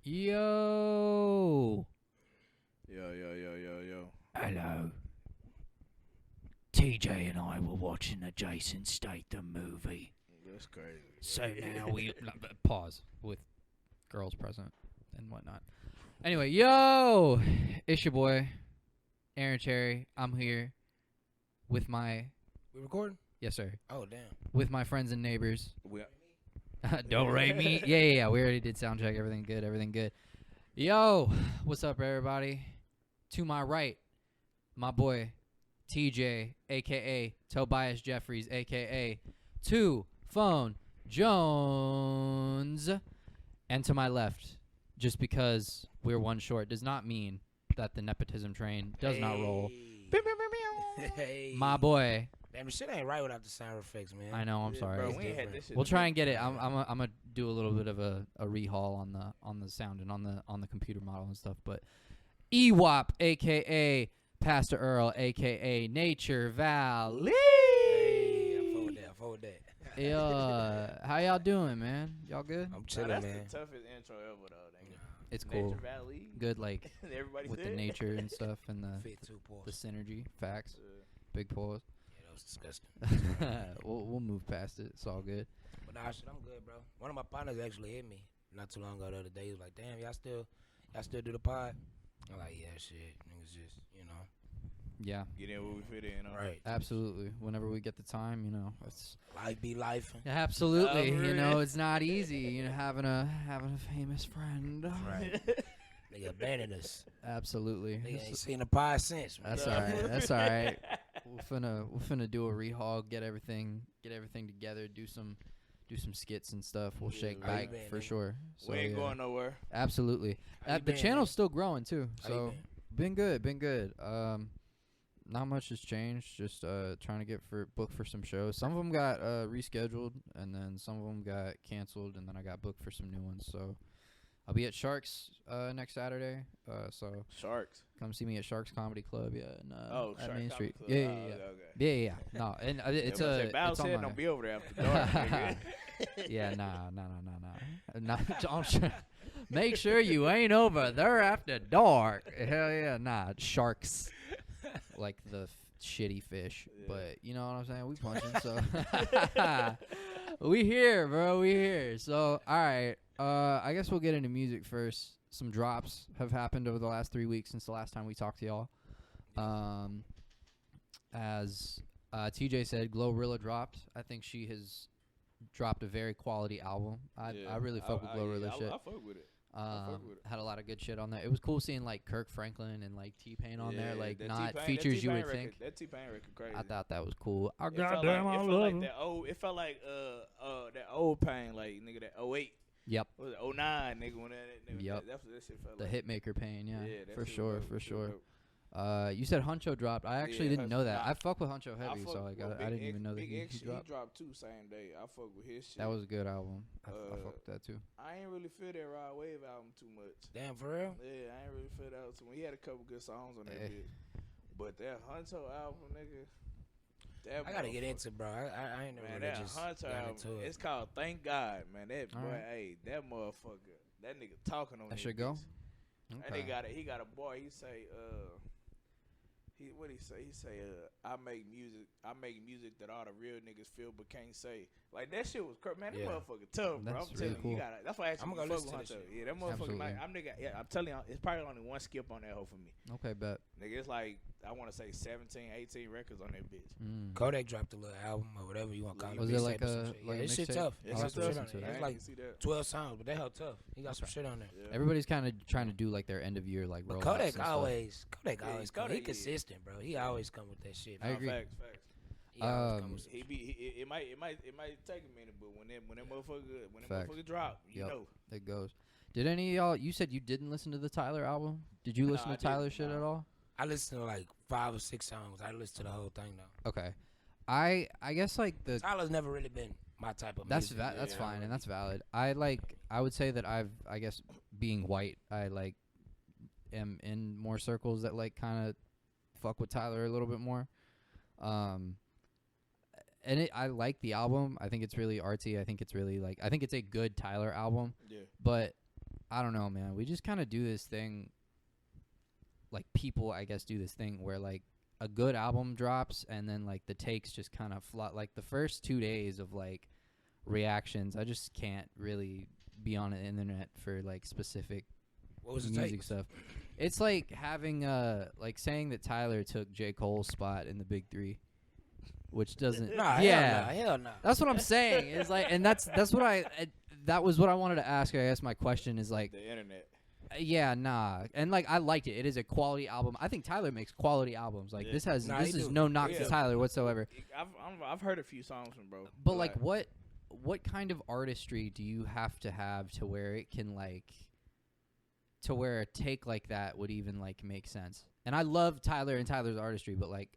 Yo. Yo. Hello. TJ and I were watching a Jason Statham movie. That's crazy. So now we pause with girls present and whatnot. Anyway, yo, it's your boy, Aaron Cherry. I'm here with my We recording? yes sir, Oh, damn. with my friends and neighbors. We, Don't rate me. Yeah. We already did sound check. Everything good. Yo, what's up, everybody? To my right, my boy, TJ, a.k.a. Tobias Jeffries, a.k.a. Two Phone Jones. And to my left, just because we're one short does not mean that the nepotism train does not roll. Hey. My boy. Damn, the shit ain't right without the sound effects, man. I know, I'm sorry. Bro, It's we ain't had different. this shit. We'll try and get it. I'm gonna do a little bit of a rehaul on the sound and on the computer model and stuff. But EWOP, aka Pastor Earl, aka Nature Valley. Hey, I fuck with that. Yeah, how y'all doing, man? Y'all good? I'm Nah, chilling, that's man. the toughest intro ever, though. Dang. It's cool. Nature Valley. Good, like Everybody with the said. nature and stuff and Fit two the pause. synergy. Facts. Big pause. Yeah, that was disgusting. we'll move past it. It's all good. But nah, shit, I'm good, bro. One of my partners actually hit me not too long ago the other day. He was like, damn, y'all still do the pod? I'm like, yeah, shit. Niggas just, Yeah, Get in where we fit in. Right. absolutely. Whenever we get the time, it's Life be life. absolutely. Really? It's not easy. Having a famous friend. Right. Nigga abandoned us. Absolutely. Nigga ain't seen the pod since, man. That's all right. That's all right. We're finna do a rehaul, get everything together, do some skits and stuff. We'll Yeah, shake how you back been, for nigga? sure. So, We ain't yeah. going nowhere. Absolutely. How you The been, channel's nigga? still growing too. How you So been good. Not much has changed. Just trying to get booked for some shows. Some of them got rescheduled, and then some of them got canceled, and then I got booked for some new ones. So I'll be at Sharks next Saturday. So Sharks. come see me at Sharks Comedy Club. Yeah, in, Oh, at Shark Main Comedy Street. Club. Yeah. Okay. Yeah. No, and it's Yeah, a. Bow It's on said my, don't be over there after dark. Nigga. yeah, nah. Make sure you ain't over there after dark. Hell yeah, nah. Sharks, like the shitty fish, Yeah. but you know what I'm saying. We punching, so we here, bro. We here. So all right. I guess we'll get into music first. Some drops have happened over the last 3 weeks since the last time we talked to y'all. As TJ said, Glorilla dropped. I think she has dropped a very quality album. I really fuck with Glorilla shit. I fuck with it. fuck with it. Had a lot of good shit on there. It was cool seeing like Kirk Franklin and like T-Pain on there, like that not T-Pain- features that you T-Pain would record, think. That T-Pain record crazy. I thought that was cool. I It felt goddamn, I like, it love felt like him. that old. It felt like that old Pain, like nigga that 08. Yep, What was it 09 nigga when that Yep. That's what that shit felt the like. Hitmaker Pain, yeah, that for shit sure, was for dope, sure. dope. You said Huncho dropped. I actually Yeah, didn't know that. nah, I fuck with Huncho I heavy, fuck so with like I Big didn't even know that Big he X, dropped. too same day. I fuck with his shit. That was a good album. I Uh, fuck with that too. I ain't really feel that Rod Wave album too much. Damn, for real? Yeah, I ain't really feel that too much. He had a couple good songs on that Eh. bitch. But that Huncho album, nigga. That I gotta get motherfucker- into, bro. I ain't never Man, really that just Hunter got album, into it. it's called Thank God, man. That All boy, right. hey, that motherfucker, that nigga talking on That that should go? bitch. Okay. And he got a boy. He say, what he say? He say, I make music that all the real niggas feel but can't say. Like that shit was crazy, man. That Yeah. motherfucker tough, bro. That's I'm really telling cool. you, that's why I actually I'ma go fuck listen with to that Hunter. shit. Yeah, that motherfucker. Like, Absolutely. I'm telling you, it's probably only one skip on that hoe for me. Okay, bet. Nigga, it's like I want to say 17, 18 records on that bitch. Kodak dropped a little album or whatever you want to call it. Was it like mixtape or some a- shit. like yeah, a this shit mixtape? tough. I'll He have got to some shit listen on to there. it. I It's ain't like even see that. 12 songs, but that hell tough. He got some Okay. shit on there. Yeah. Everybody's kind of trying to do like their end of year like But rollouts Kodak and stuff. always Yeah, come. He Kodak, yeah. consistent, bro. He always come with that shit. I agree. Facts. He always come with some He shit. be it might take a minute, but when that Facts. motherfucker drop, you Yep. know. It goes. Did any of y'all? You said you didn't listen to the Tyler album. Did you listen I to Tyler's didn't, shit at nah. all? I listened to like 5 or 6 songs. I listened to the whole thing though. Okay. I guess like the Tyler's never really been my type of that's music. that's yeah, fine and that's valid. I would say that I guess being white, I like am in more circles that like kind of fuck with Tyler a little bit more. And I like the album. I think it's really artsy. I think it's really I think it's a good Tyler album. Yeah. But I don't know, man. We just kind of do this thing. Like people, I guess, do this thing where like a good album drops and then like the takes just kind of flop. Like the first 2 days of like reactions, I just can't really be on the internet for like specific What was the music take? stuff. It's like having like saying that Tyler took J. Cole's spot in the big three, which doesn't. Nah, yeah, hell no. that's what I'm saying. Is like, and that's what that was what I wanted to ask. I guess my question is like, The internet. yeah, nah, and like I liked it. It is a quality album. I think Tyler makes quality albums. Like Yeah. this has Nah, this he is do. no knock Yeah. to Tyler whatsoever. I've heard a few songs from bro. But like what kind of artistry do you have to where it can like to where a take like that would even like make sense? And I love Tyler and Tyler's artistry, but like,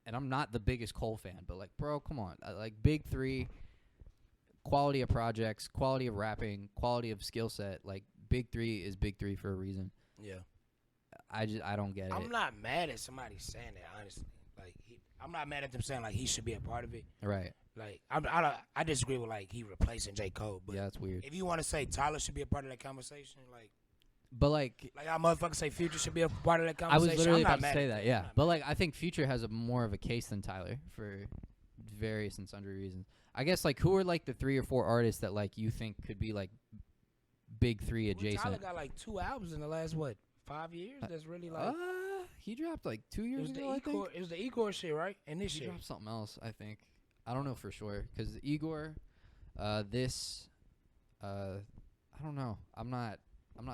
and I'm not the biggest Cole fan, but like, bro, come on, like big three, quality of projects, quality of rapping, quality of skill set, like big three is big three for a reason. Yeah. I don't get it. I'm not mad at somebody saying that, honestly. Like, I'm not mad at them saying like he should be a part of it. Right. Like, I disagree with like he replacing J. Cole, but Yeah, that's weird. if you want to say Tyler should be a part of that conversation, like But like, our motherfuckers say Future should be a part of that I conversation. was literally I'm not about to mad say at that, I'm yeah. not But mad. like, I think Future has a more of a case than Tyler for various and sundry reasons. I guess like, who are like the 3 or 4 artists that like you think could be like big three Well, Tyler adjacent? got like 2 albums in the last 5 years. That's really like He dropped like 2 it years was the ago, I think. Igor. It was the Igor shit, right? And this He shit. dropped something else, I think. I don't know for sure because Igor, this, I don't know. I'm not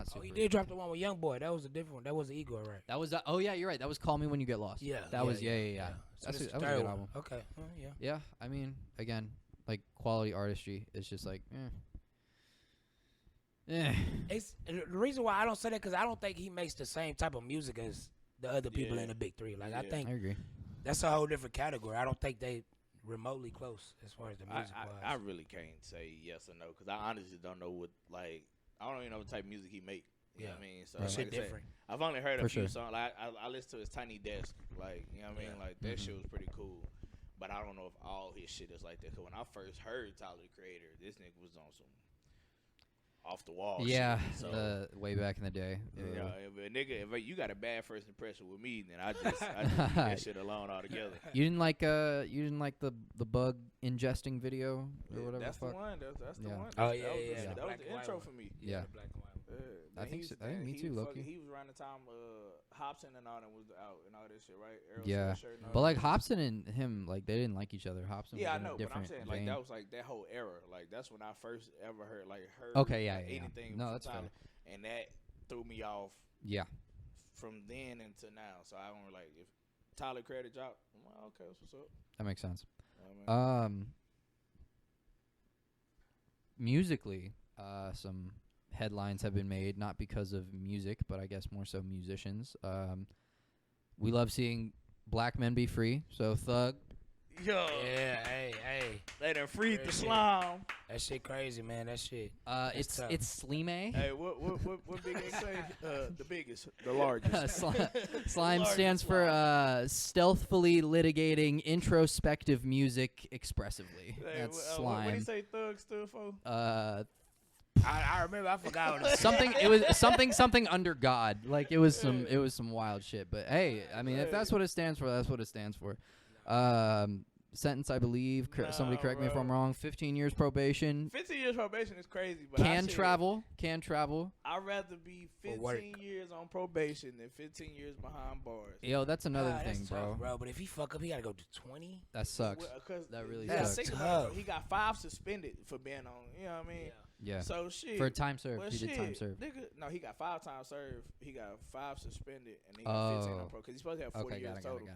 super. Oh, he did drop the one with Young Boy. That was a different one. That was the Igor, right? That was oh yeah, you're right. That was Call Me When You Get Lost. Yeah. That was yeah. So That's this that is was a third good one. album. Okay. Yeah. Yeah, I mean, again, like quality artistry is just like, It's the reason why I don't say that because I don't think he makes the same type of music as the other people Yeah. in the big three. Like I Yeah. think I agree. that's a whole different category. I don't think they remotely close as far as the music I wise. really can't say yes or no because I honestly don't know what like I don't even know what type of music he make. You know what I mean? So Right. Shit like I said, different. I've only heard For a few sure. songs. Like I listened to his Tiny Desk. Like you know what I mean? Yeah. Like that Mhm. shit was pretty cool. But I don't know if all his shit is like that. Cause when I first heard Tyler the Creator, this nigga was on some off the wall. Yeah, shit. So, way back in the day. you know, if a nigga, if you got a bad first impression with me, then I just leave that shit alone altogether. You didn't like the bug ingesting video or whatever. That's the fuck? the one. That's the Yeah. one. Oh, That yeah, was yeah, the- the That was black the and white intro one. for me. Yeah. The black and white. I think so- I think me he too, was low-key. He was around the time Hobson and all that was out and all that shit, right? Earl Yeah. Sweatshirt and all But that like shit. Hobson and him, like they didn't like each other. Hobson Yeah, I was in know, a but I'm different saying vein. like that was like that whole era. Like that's when I first ever heard Okay, yeah, yeah, yeah. anything. No, from that's Tyler, and that threw me off Yeah, from then until now. So I don't like if Tyler Creator dropped. I'm like, okay, that's what's up. that makes sense. You know what I mean? Musically, some headlines have been made, not because of music, but I guess more so musicians. We love seeing black men be free. So Thug, Yo, Yeah, hey. they done freed the Real shit. slime. That shit crazy, man. That shit. it's tough. Slime. Hey, what Big A say? The biggest, the largest. Slime Largest stands for stealthily litigating introspective music expressively. Hey, That's what did he Slime. say Thug stood for? I remember. I forgot what it Something it was something under God. Like it was some wild shit. But hey, I mean if that's what it stands for, that's what it stands for. Sentence, I believe. Somebody Nah, correct me if I'm bro. wrong. 15 years probation. 15 years probation is crazy, but I Can said travel. I'd rather be For work. 15 years on probation than 15 years behind bars. Yo, that's another That's thing, tough, bro. But if he fuck up, he gotta go to 20. That sucks. Cause That really you gotta sucks. think about it, Tough. he got 5 suspended for being on. You know what I mean? Yeah. So shit. For time served. well, He did shit, time served. Nigga, no, he got 5 times served. He got 5 suspended, and he got 15 on Oh. pro. Cause he's supposed to have 40 Okay, years got total, it.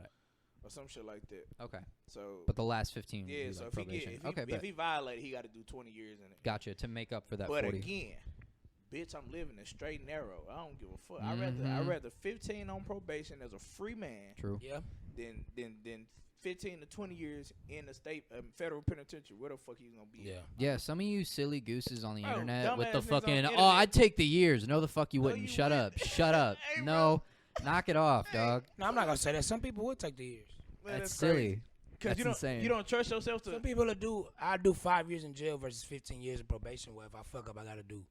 or some shit like that. Okay. So But the last 15 would yeah, be so like if he probation. get, Okay, if bet. he violated, he got to do 20 years in it. Gotcha. To make up for that But 40. again, bitch, I'm living a straight and narrow. I don't give a fuck. Mhm. I rather 15 on probation as a free man True. Yeah. than 15 to 20 years in the state federal penitentiary. Where the fuck he's gonna be? Yeah. Yeah, some of you silly gooses on the Bro, internet with the dumbass niggas on fucking, the oh, internet. I'd take the years. No, the fuck you No, wouldn't. you Shut wouldn't. up. Shut up. Hey, No. Knock it off, dog. No, I'm not gonna say that. Some people would take the years. Man, That's crazy. silly. 'Cause That's you don't insane. you don't trust yourself to. Some people will do. I do 5 years in jail versus 15 years in probation. Where if I fuck up, I gotta do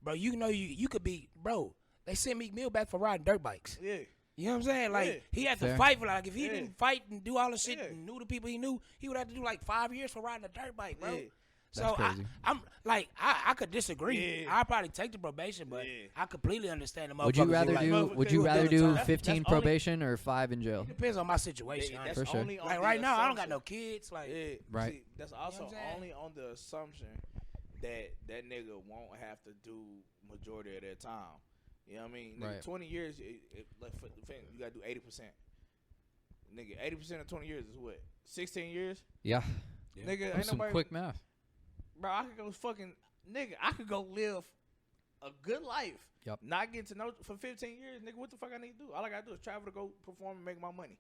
bro, you know you could be, bro. They sent Meek Mill back for riding dirt bikes. Yeah. You know what I'm saying? Like Yeah. he had to Fair. fight for like if he Yeah. didn't fight and do all the shit Yeah. and knew the people he knew, he would have to do like 5 years for riding a dirt bike, bro. Yeah. So That's crazy. I'm like I could disagree. Yeah. I'd probably take the probation, but Yeah. I completely understand the motherfuckers. Would you who rather like, do? motherfucker Would you would rather do do that's 15 only- probation or 5 in jail? It depends on my situation. Yeah, honestly. that's For sure. only on Like the right now, I don't got assumption- no kids. Like Yeah, Right. See, that's also what I'm saying? only on the assumption that that nigga won't have to do majority of their time. You know what I mean? Nigga, Right. 20 years, like you gotta do 80%. Nigga, 80% of 20 years is what? 16 years? Yeah. Yeah. Nigga, That's ain't some nobody. quick math. Bro, I could go fucking nigga. I could go live a good life. Yep. Not get to know for 15 years, nigga. What the fuck I need to do? All I gotta do is travel to go perform and make my money.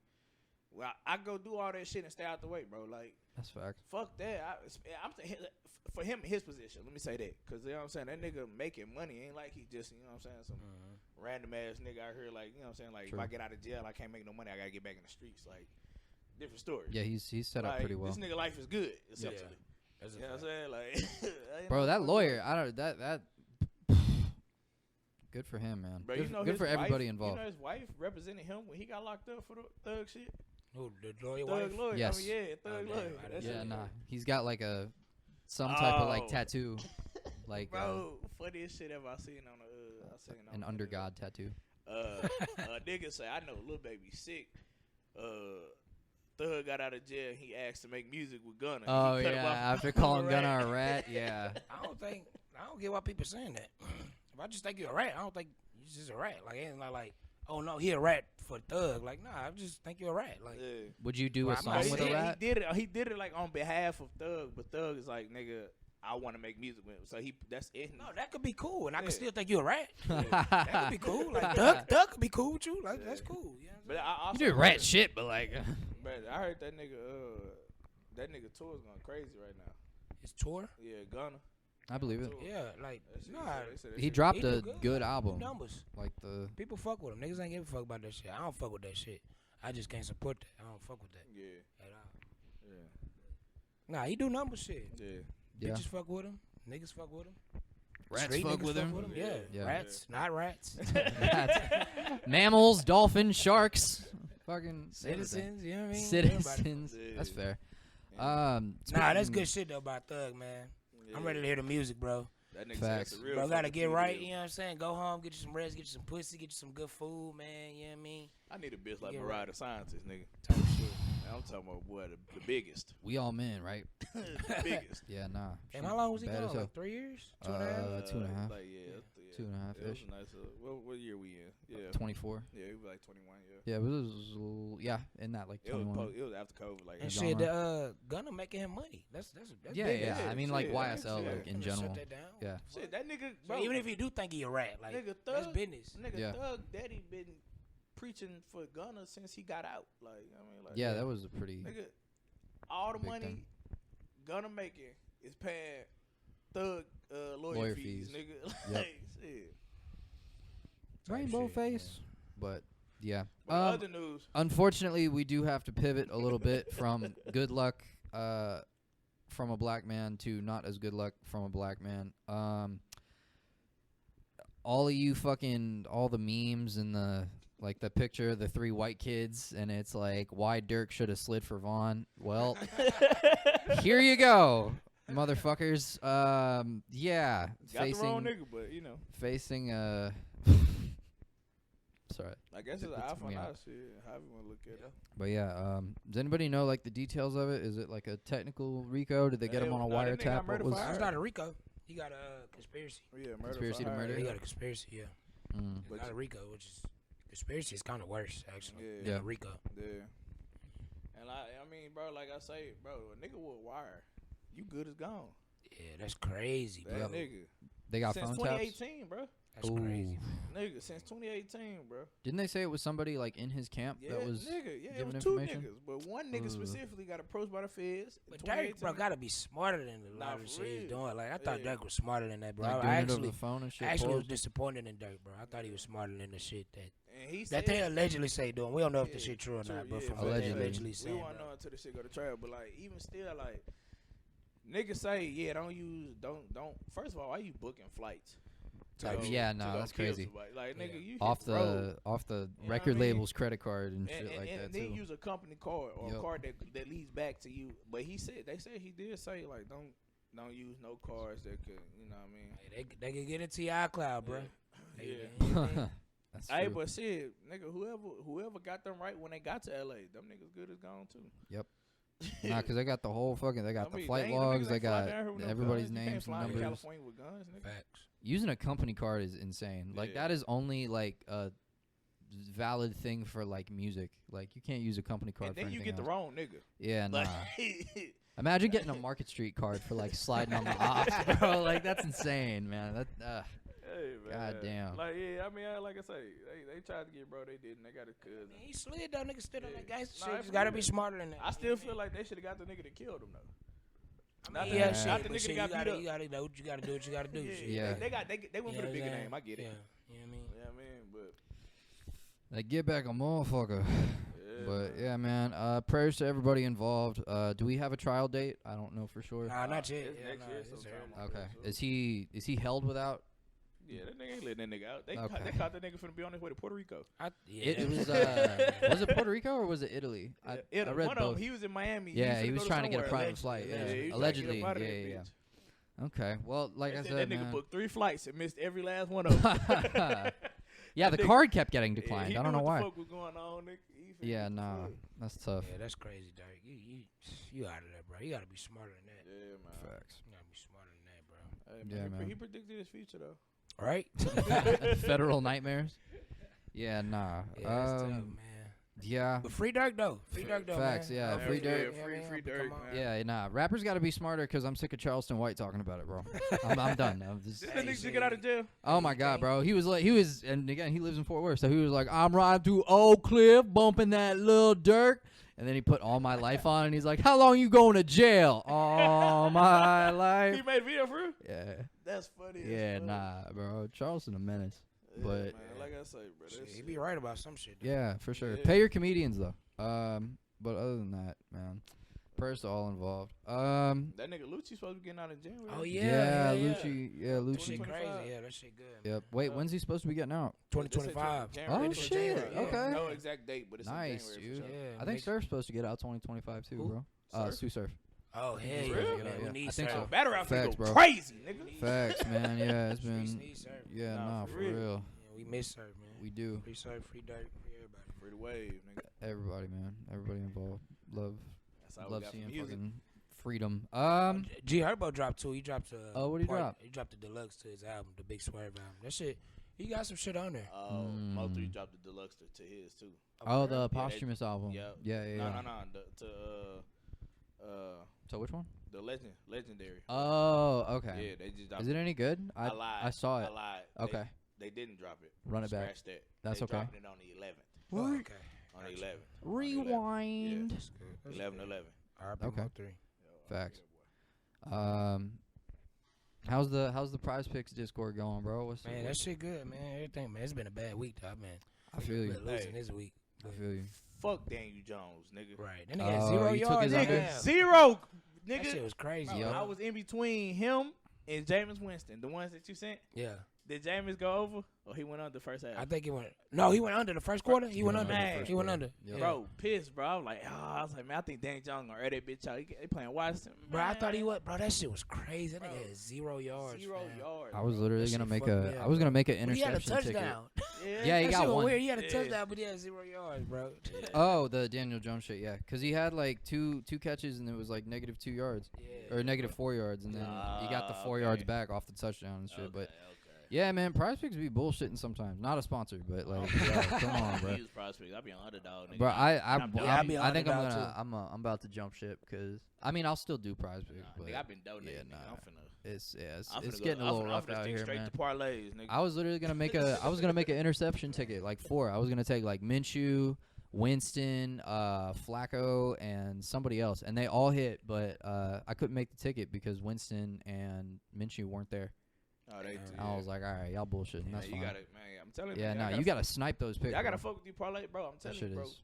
Well, I go do all that shit and stay out the way, bro. Like. That's facts. Fuck that. For him, his position. Let me say that, cause you know what I'm saying. That nigga making money ain't like he just, you know what I'm saying, some random ass nigga out here. Like, you know what I'm saying. Like, True. if I get out of jail, I can't make no money. I gotta get back in the streets. Like, different story. Yeah, he's set up Like, pretty well. This nigga life is good, essentially. That's a You know what I'm fact. saying? Like, Bro, that lawyer, I don't that good for him, man. Bro, good you know good his for everybody wife, involved. You know his wife represented him when he got locked up for the thug shit. Who, the lawyer Thug wife? lawyer. Yes. I mean, yeah, thug Oh, damn, lawyer. I That didn't Yeah, shit- nah. He's got like some type of like Oh. tattoo, like Bro, funniest shit ever I seen on an under God tattoo. A nigga say, I know Lil Baby sick. Thug got out of jail. He asked to make music with Gunna. Oh He cut him yeah, off after from calling the Gunna rat. a rat, yeah. I don't get why people saying that. If I just think you're a rat, I don't think you're just a rat. Like, it ain't like, oh no, he a rat for Thug. Like, nah, I just think you're a rat. Like, Yeah. Would you do Well, a I'm song not he, with did, a rat? he did it like on behalf of Thug, but Thug is like, nigga, I want to make music with him. So that's it. no, that could be cool, and I Yeah. could still think you're a rat. That could be cool. Like, Thug could be cool with you. Like, that's cool. You know what I'm But I You also do heard- rat shit, but like, But I heard that nigga tour's going crazy right now. saying? His tour? Yeah, Gunna. I believe it. Tour. Yeah, like, That shit- nah, they said that He shit- dropped he do a good. good do album, numbers. like the People fuck with him. Niggas ain't give a fuck about that shit. I don't fuck with that shit. I just can't support that. I don't fuck with that Yeah, at all. yeah, Nah, he do number shit. yeah. yeah. Bitches fuck with him. Niggas fuck with him. Rats Street fuck niggas with him. Yeah. Yeah. Rats, not rats. Mammals, dolphins, sharks, fucking Citizens, you know what I mean? citizens. Yeah. That's fair. Yeah. Nah, that's speaking- good shit though about Thug, man. I'm Yeah. ready to hear the music, bro. That nigga Facts. said that's a real Bro, gotta fucking get TV right, deal. you know what I'm saying? Go home, get you some rest, get you some pussy, get you some good food, man, you know what I mean? I need a bitch like Get Mariah right. the Scientist, nigga. Type shit. I'm talking about boy, the biggest, We all men, right? the biggest. Yeah, nah. And she how long was he bad as gone? hell. Like 3 years? 2.5? 2.5. Like yeah, 2.5 Yeah, it was ish. a nice. What year we in? Yeah, 24. yeah, it was like 21. Yeah, Yeah, it was in that like it was 21. it was after COVID. Like And genre. shit, the Gunna making him money. That's Yeah, big. yeah. Yeah, I mean, like shit, YSL, yeah. like in Shut general. that down. Yeah. shit, that nigga, So bro, even if you do think he a rat, like, nigga that's Thug, business. nigga Yeah. Thug Daddy been preaching for Gunna since he got out. Like I mean, like Yeah, that was a pretty. nigga, all the big money thing. Gunna making is paying Thug lawyer fees, nigga. Yep. Like shit. Rainbow shit, face. But yeah. But other news, Unfortunately, we do have to pivot a little bit from good luck from a black man to not as good luck from a black man. All of you all the memes and the picture of the 3 white kids, and it's like why Durk should have slid for Vaughn. Well, here you go, motherfuckers. Yeah, got the wrong nigga, but you know, facing sorry. I guess it's an It eye took for me an out. eye shit. However you want to look at it. But yeah, does anybody know like the details of it? Is it like a technical RICO? Did they get him on a No, that nigga got wiretap? What murder was? for hire. It's not a RICO. He got a conspiracy. Yeah, murder Conspiracy for to hire. murder? He got a conspiracy, yeah. Mm. It's not a RICO, which is conspiracy is kind of worse actually. Yeah. than Yeah. a RICO. Yeah. And I mean, bro, like I say, bro, a nigga with a wire, you good as gone. Yeah, that's crazy, That bro. nigga. They got Since phone taps. 2018, bro. That's crazy. Nigga, since 2018, bro. Didn't they say it was somebody like in his camp Yeah, that was? nigga. Yeah, it giving was 2 information? niggas, but one nigga Ooh. specifically got approached by the feds. in But 2018. Dirk, bro, gotta be smarter than a Nah, lot of the for shit he's real. doing. Like, I thought Yeah. Dirk was smarter than that, bro. Like I doing it over actually, the phone and shit. actually was paused? disappointed in Dirk, bro. I thought he was smarter than the shit that And he that said, they allegedly say doing. We don't know if the Yeah, shit true or not, but yeah, from but what they Allegedly. allegedly we saying, won't bro. know until the shit go to trial. But like, even still, like, niggas say, yeah, don't. First of all, why you booking flights? That's crazy. Like nigga, you Off hit the road. the You know record what I mean? label's credit card and shit like that then too. use a company card or Yep. a card that leads back to you. But he said he did say like don't use no cards that could, you know what I mean? Hey, they can get into your iCloud, bro. Yeah. That's Hey, true. but shit, nigga, whoever got them right when they got to LA, them niggas good as gone too. Yep. Nah, cause they got the whole fucking. They got the I mean, flight ain't no logs. niggas They that fly got down here with no everybody's guns. You can't names and fly in numbers. California with guns, nigga. Facts. Using a company card is insane. Like Yeah. that is only like a valid thing for like music. Like you can't use a company card And for then you anything get the else. wrong nigga. Yeah, nah. Like, Imagine getting a Market Street card for like sliding on the ops, bro. Like that's insane, man. That hey, man. God damn. Like, yeah, I mean, like I say, they tried to get bro, they didn't. They got his cousin. Man, he slid though, nigga. Stood on that gangster Nah, shit. for You gotta real. be smarter than that. I still feel like they should have got the nigga that killed him though. I mean, Yeah, yeah, shit. not the but nigga shit, that got beat up. you gotta know what you gotta do. What you gotta do. shit. Yeah. They went for the bigger name. I get it. Yeah, you know what I mean. Yeah, I mean, but Like get back a motherfucker. yeah, But yeah, man. Prayers to everybody involved. Do we have a trial date? I don't know for sure. Nah, not yet. It's Yeah, next nah, year it's sometime. early. Okay. So- Is he held without? Yeah, that nigga ain't letting that nigga out. They Okay. caught that nigga finna be on his way to Puerto Rico. It was was it Puerto Rico or was it Italy? I read one of both. them, he was in Miami. Yeah, he finna was go trying to get a somewhere, private flight. Yeah, he was trying to get allegedly. up out of Yeah, that yeah. bitch. Okay. Well, like They I said said, that nigga man. booked 3 flights and missed every last one of them. Yeah, the That nigga- card kept getting Yeah, declined. he I don't knew know what why. the fuck was going on, nigga. He finna Yeah, get nah, fucked. that's tough. Yeah, that's crazy, Derek. You out of that, bro. You gotta be smarter than that. Yeah, man. Facts. You gotta be smarter than that, bro. Hey, Yeah, man. man. He predicted his future though. Right? Federal nightmares. Yeah, nah. Yeah, that's tough, man. Yeah. But free Dirk though. Free Dirk though, Facts, man. yeah, Oh, free Dirk. Free come Dirk, on. man. Yeah, nah. Rappers got to be smarter because I'm sick of Charleston White talking about it, bro. I'm done. I'm just. This nigga should get out of jail. Oh my God, bro. He was, and again, he lives in Fort Worth, so he was like, I'm riding through Oak Cliff, bumping that Lil Durk. And then he put All My Life on, and he's like, how long you going to jail? All my He life. made a video for real? Yeah. That's funny. as Yeah, fuck. nah, bro. Charleston a menace. Yeah, but- man, like I say, bro. Shit, That he shit. be right about some shit. Though. Yeah, for sure. Yeah. Pay your comedians, though. But other than that, man, prayers to all involved. That nigga Lucci supposed to be getting out of jail. Right? Oh Yeah, yeah. Lucci. Yeah, That Lucci. shit 2025. crazy. Yeah, that shit good. Yep. Wait, when's he supposed to be getting out? 2025. Oh, shit, okay. No exact date, but it's in Nice, January. dude. For sure. Yeah, I think nigga. Surf's supposed to get out 2025 too, Who? bro. Surf? Sue Surf. Oh hell For yeah, real? man. Yeah, We need I think Surf. so. Battle outfit Facts, go bro. crazy, nigga. Facts, man. Yeah, it's Streets been. need Surf. Yeah, Nah, nah, for for real. real. Yeah, we miss Surf, man. We do. Free Surf, free Dirk, free everybody. Free the wave, nigga. Everybody, man. Everybody involved. Love, That's all we love got for seeing music. fucking freedom. G Herbo dropped too. He dropped Oh, what'd he drop? He dropped the deluxe to his album, the Big Swerve album. That shit, he got some shit on there. Mo 3 Mm. dropped the deluxe to his too. Oh, the they- posthumous album. Yeah. Yeah, yeah. No. So which one? The legendary. Oh, okay. Yeah, they just dropped. Is it any good? I lied. I saw it. I lied. Okay. They didn't drop it. Run it back. Scratch that. That's they okay. dropping it on the 11th. Oh, okay. On the Gotcha. 11th. Rewind. That's good. That's 11/11. R.I.P. Okay. Mo 3. Facts. How's the Prize Picks Discord going, bro? What's Man, that shit good, man. Everything, man. It's been a bad week, though, man. I feel you. Been losing Hey. this week. I feel you. Fuck Daniel Jones, nigga. Right. Then they got Oh, 0 you took yards. his Nigga, under? damn. 0, That nigga. shit was crazy. Bro, Yup. I was in between him and Jameis Winston, the ones that you sent. Yeah. Did Jameis go over or he went under the first half? I think he went. No, he went under the first quarter. He went under. Man. He went under. Yep. Yeah. Bro, pissed, bro. I was like, man, I think Daniel Jones gonna air that bitch out. They playing Washington. Bro, I thought he Man. was. Bro, that shit was crazy. That Bro, nigga had 0 yards. 0 man. yards. I was bro. literally That gonna shit make fucked me a. up, I was gonna make an But he had a interception ticket. touchdown. Yeah, he That got shit was one. weird. He had a Yeah. touchdown, but he had 0 yards, bro. Oh, the Daniel Jones shit, yeah, because he had like two catches and it was like -2 yards Yeah. or -4 yards, and then he got the 4 okay. yards back off the touchdown and shit. Okay, But okay. yeah, man, Prize Picks be bullshitting sometimes. Not a sponsor, but like, yo, come on, bro. Use prospects. I be on underdog, nigga. Bro, I I'm down. I be I think I'm underdog, gonna I'm about to jump ship because I mean I'll still do Prize Picks, but nigga, I've been donating. yeah, nigga. nah. I'm finna. it's I'm it's finna getting go, a little rough I'm finna out stick here, straight man. to parlays, nigga. I was literally gonna make an interception ticket, like 4. I was gonna take like Minshew, Winston, Flacco, and somebody else, and they all hit, but I couldn't make the ticket because Winston and Minshew weren't there. Oh, they I was like, all right, y'all bullshitting. That's you fine. gotta, man. I'm telling you. Yeah, man, nah, I you gotta snipe those picks. I gotta bro. fuck with you parlay, bro. I'm telling shit you, bro. is-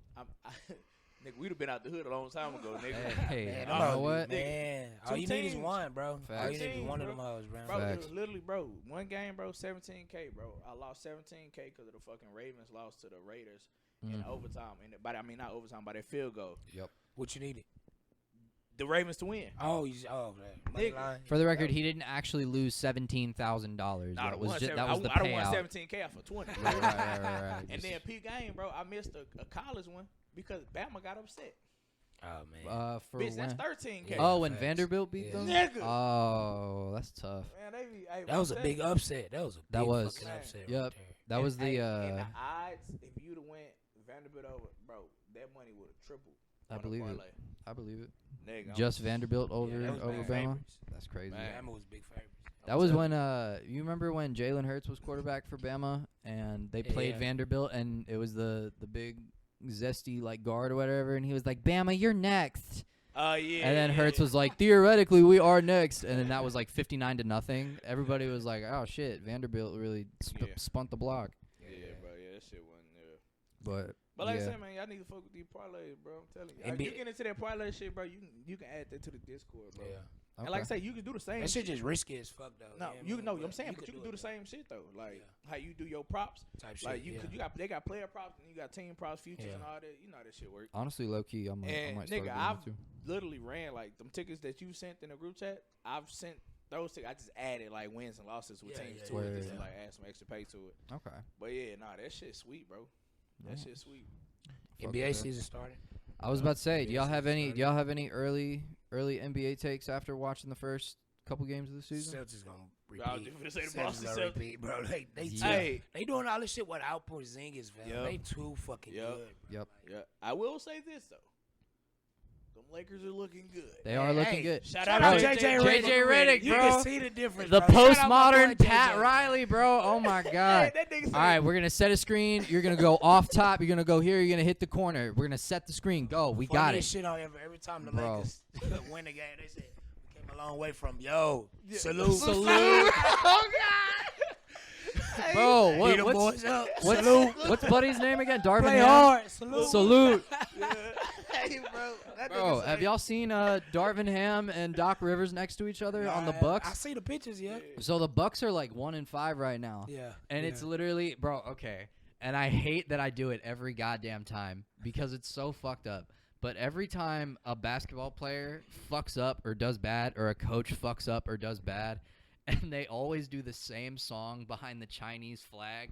Nigga, we'd have been out the hood a long time ago, nigga. Hey, Man, you know what? Man, all you need is one, bro. All Facts. you need is one of them hoes, bro. Bro, it Facts. was literally, bro, one game, bro, 17K, bro. I lost 17K because of the fucking Ravens lost to the Raiders in overtime. But I mean, not overtime, by that field goal. Yep. What you needed? The Ravens to win. Oh, man. Money Nigga. line. For the record, he didn't actually lose $17,000. Nah, That was I the done won payout. 17K off for 20. Right. And then P game, bro, I missed a college one because Bama got upset. Oh man. For Bitch, that's when? 13K. Oh, when Facts. Vanderbilt beat them. Nigga. Oh, that's tough. Man, they be, hey, That was a big upset. That was a That big was. fucking upset. Yep. Right there. That was the. And the odds, if you'd have went Vanderbilt over, bro, that money would have tripled. I on a believe it. parlay. I believe it. Nigga, Just Vanderbilt over that was over big Bama. favorites. That's crazy. Man. Bama was big favorites. That was when you remember when Jalen Hurts was quarterback for Bama and they played Yeah. Vanderbilt and it was the big zesty like guard or whatever and he was like Bama you're next. Yeah. And then Hurts was like theoretically we are next and then that was like 59-0. Everybody was like oh shit Vanderbilt really spunt the block. Yeah, bro. Yeah, that shit wasn't there. But like I yeah. said, man, y'all need to fuck with these parlays, bro. I'm telling you. NBA You get into that parlay shit, bro, you can add that to the Discord, bro. Yeah. And like I say, you can do the same That shit shit. just risky as fuck though. No, yeah, man, I'm saying, but you can do the same shit though. Like how you do your props, type shit. like you, yeah. cause they got player props and you got team props, futures Yeah. and all that. You know how that shit work. Honestly low key I might And start nigga, doing I've it too. literally ran like them tickets that you sent in the group chat. I've sent those tickets. I just added like wins and losses with Yeah, teams yeah, to it, yeah, just yeah. to like add some extra pay to it. Okay. But yeah, nah, that shit sweet, bro. That Alright. shit sweet. Fuck NBA with that. season started. I was about to say, do y'all have any? started. Do y'all have any early NBA takes after watching the first couple games of the season? Celtics gonna I was repeat. just finna say the Celtics Boston gonna Celtics. repeat, bro. Yeah. Hey, They doing all this shit without Porzingis, fam. Yup. They too fucking Yup. good. Bro. Yep. Like, yeah, I will say this though. Them Lakers are looking good. They are looking hey, good. Shout Shout out out to JJ Redick. Redick, You bro. can see the difference. The bro. Shout out my boy postmodern Pat JJ. Riley, bro. Oh my God. Hey, that nigga said, All right, we're gonna set a screen. You're gonna go off top. You're gonna go here. You're gonna hit the corner. We're gonna set the screen. Go. We got Funniest it. shit on every time the Bro. Lakers win the game. They said we came a long way from salute. oh God. Bro, Beat them what's boys up. Salute. what's Buddy's name again? Darvin Play Ham? hard. Salute. Salute. Hey, bro. That Bro, nigga have say- y'all seen Darvin Ham and Doc Rivers next to each other on the I Bucks? see the pictures, yeah. So the Bucks are like 1-5 right now. Yeah. And it's literally, bro, okay. And I hate that I do it every goddamn time because it's so fucked up. But every time a basketball player fucks up or does bad or a coach fucks up or does bad, and they always do the same song behind the Chinese flag,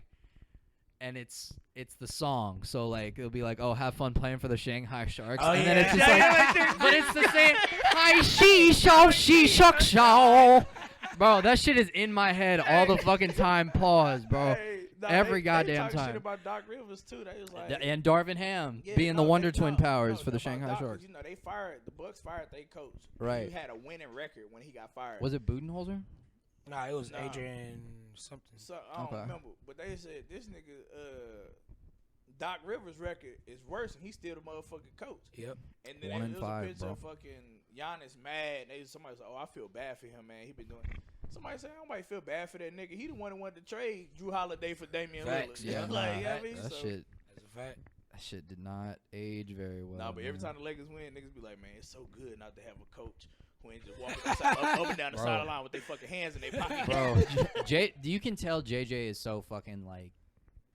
and it's the song. So, like, it'll be like, oh, have fun playing for the Shanghai Sharks. Oh, and then it's yeah. just like, but it's the same. Hi, she shao. Bro, that shit is in my head all the fucking time. Pause, bro. Hey, nah, every they goddamn talk time. Shit about Doc Rivers too. They was like, And Darvin Ham yeah, being the no, Wonder they- Twin no, powers no, for the about Shanghai Doc, Sharks. You know, the Bucks fired their coach. Right. He had a winning record when he got fired. Was it Budenholzer? Nah, it was Nah. Adrian something. So I don't Okay. remember, but they said this nigga Doc Rivers' record is worse, and he's still the motherfucking coach. Yep. And then 1 there and was a 5, picture bro. of fucking Giannis mad. And somebody said, "Oh, I feel bad for him, man. He been doing." Somebody said, "Nobody feel bad for that nigga. He the one who wanted to trade Drew Holiday for Damian Facts, Lillard." yeah. like, Nah, you know what I mean? That So- shit. That's a fact. That shit did not age very well. Nah, but every man. time the Lakers win, niggas be like, "Man, it's so good not to have a coach who ain't just walking up and down the Bro. sideline with their fucking hands in their pocket." Bro, you can tell JJ is so fucking like